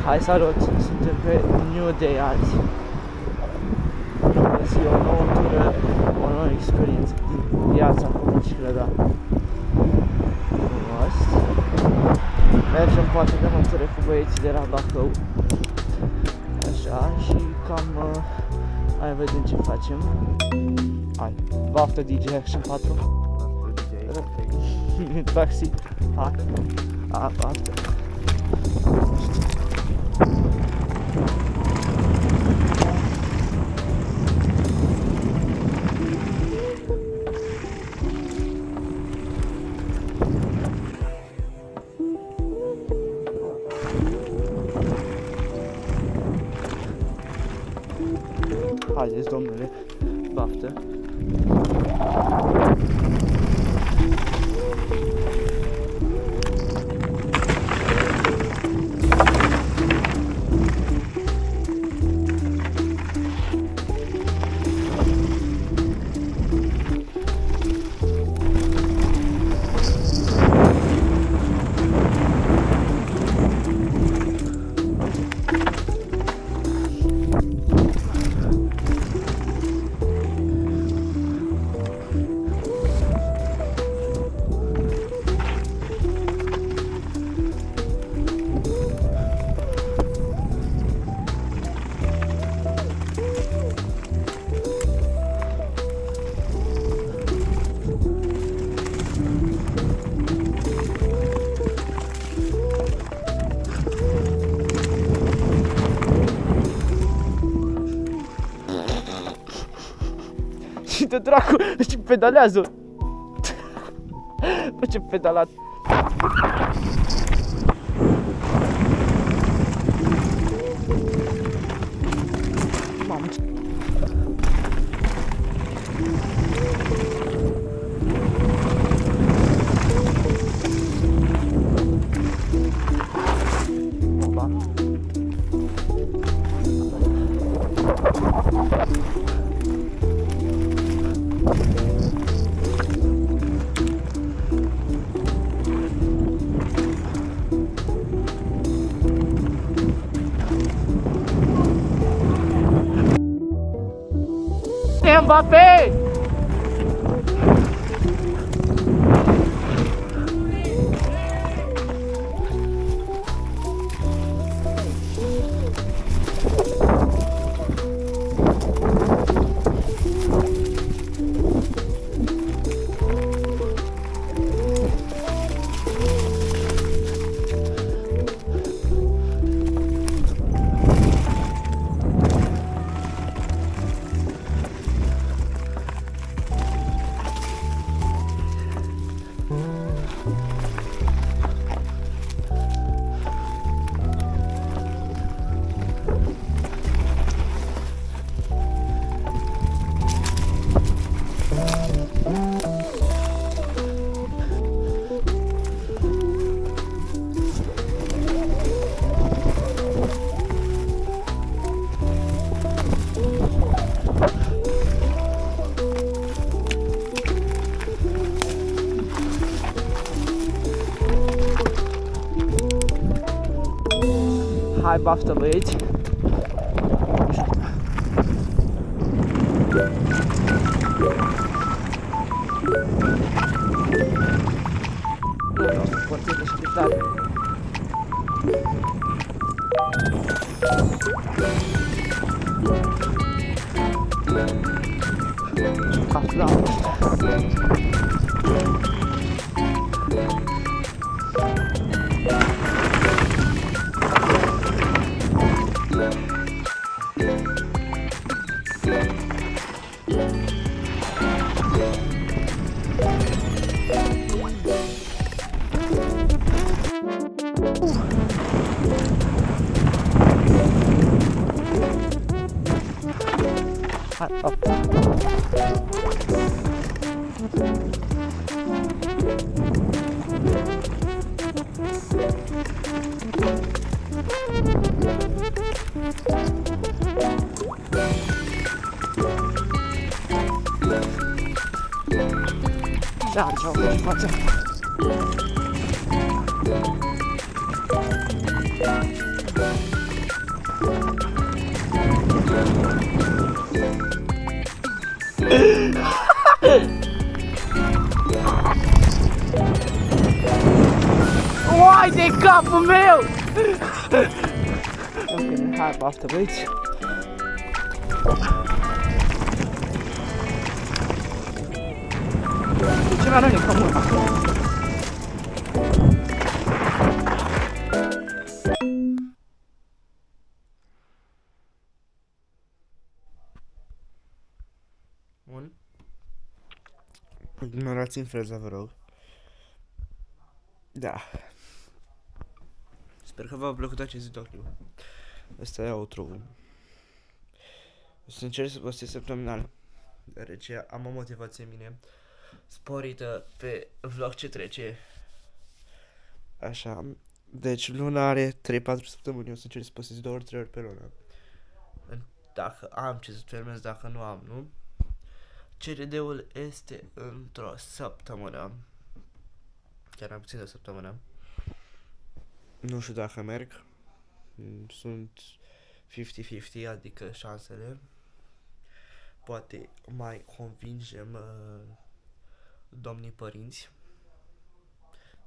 Hai salut, suntem pe New Day azi. O zi, o nouă tură, o nouă experiență din viața comunicilă, da. Frumos. Mergem poate de o tură cu băieții de la Bacău. Așa, și cam... hai vedem ce facem. Hai, baftă DJ Action 4. Taxi. Hai. A, baftă. Haideți, domnule, baftă. Și de dracu, ce pedalează! Bă, ce pedalat! Mamă, ce... Opa! Mbappé! Hai, baftă, băieți! Nu, porție de șpitare. Afla. Hai, op. Da, ce-au fost față. capul meu! Ok, hai, baftă, băieți! De ce mi-arunc pe mână? Bun. Ignorați-mi freza, vă rog. Da. Sper că v-a plăcut acest videoclip. Asta e outro-ul. O să încerc să postez săptămânal, deoarece am o motivație în mine sporită pe vlog ce trece. Așa. Deci luna are 3-4 săptămâni, o să încerc să postez 2 ori 3 ori pe lună. Dacă am ce să filmez, dacă nu am, nu? CRD-ul este într-o săptămână. Chiar am puțin de o săptămână. Nu știu dacă merg. Sunt 50-50, adică șansele. Poate mai convingem domnii părinți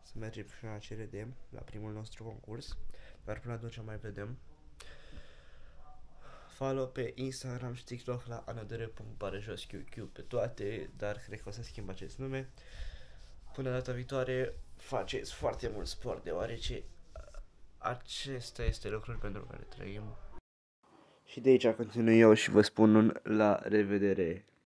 să mergem și la CRD, la primul nostru concurs. Dar până atunci mai vedem. Follow pe Instagram și TikTok la anadr.barejosqq pe toate, dar cred că o să schimb acest nume. Până data viitoare, faceți foarte mult sport, deoarece acesta este lucrul pentru care trăim. Și de aici continui eu și vă spun la revedere.